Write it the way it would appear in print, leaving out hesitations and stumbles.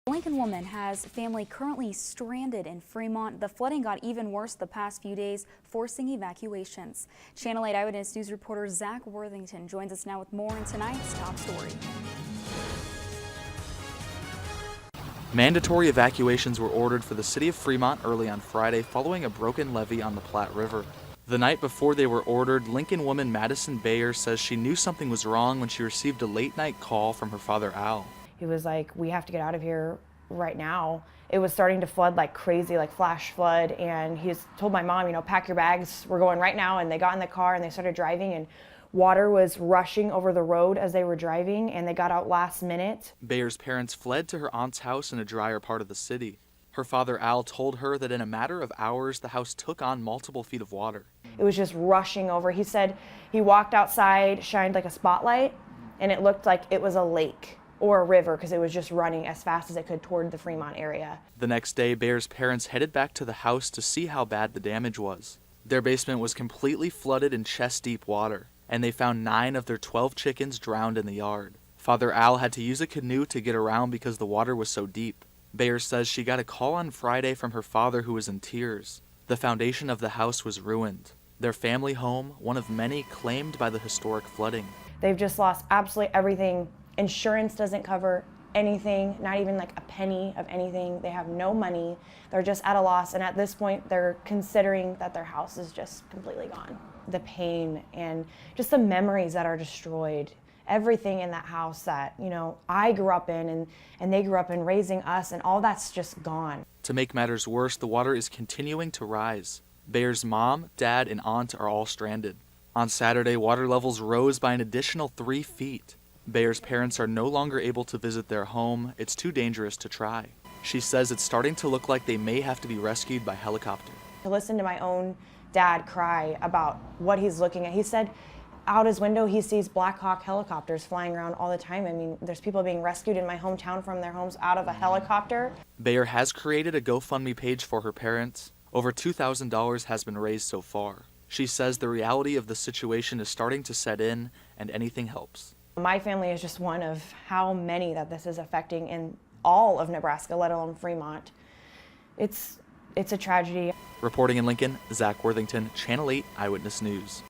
A Lincoln woman has family currently stranded in Fremont. The flooding got even worse the past few days, forcing evacuations. Channel 8 Eyewitness News reporter Zach Worthington joins us now with more in tonight's top story. Mandatory evacuations were ordered for the city of Fremont early on Friday following a broken levee on the Platte River. The night before they were ordered, Lincoln woman Madison Bayer says she knew something was wrong when she received a late-night call from her father Al. He was like, "We have to get out of here right now." It was starting to flood like crazy, like flash flood, and he told my mom, pack your bags, we're going right now. And they got in the car and they started driving, and water was rushing over the road as they were driving, and they got out last minute. Bayer's parents fled to her aunt's house in a drier part of the city. Her father Al told her that in a matter of hours, the house took on multiple feet of water. It was just rushing over. He said he walked outside, shined like a spotlight, and it looked like it was a lake or a river because it was just running as fast as it could toward the Fremont area. The next day, Bayer's parents headed back to the house to see how bad the damage was. Their basement was completely flooded in chest-deep water, and they found 9 of their 12 chickens drowned in the yard. Father Al had to use a canoe to get around because the water was so deep. Bayer says she got a call on Friday from her father who was in tears. The foundation of the house was ruined. Their family home, one of many claimed by the historic flooding. They've just lost absolutely everything. Insurance doesn't cover anything, not even like a penny of anything. They have no money. They're just at a loss, and at this point they're considering that their house is just completely gone. The pain and just the memories that are destroyed, everything in that house that I grew up in and they grew up in, raising us, and all that's just gone. To make matters worse, the water is continuing to rise. Bayer's mom, dad, and aunt are all stranded. On Saturday, water levels rose by an additional 3 feet. Bayer's parents are no longer able to visit their home. It's too dangerous to try. She says it's starting to look like they may have to be rescued by helicopter. To listen to my own dad cry about what he's looking at. He said out his window he sees Black Hawk helicopters flying around all the time. I mean, there's people being rescued in my hometown from their homes out of a helicopter. Bayer has created a GoFundMe page for her parents. Over $2,000 has been raised so far. She says the reality of the situation is starting to set in, and anything helps. My family is just one of how many that this is affecting in all of Nebraska, let alone Fremont. It's a tragedy. Reporting in Lincoln, Zach Worthington, Channel 8 Eyewitness News.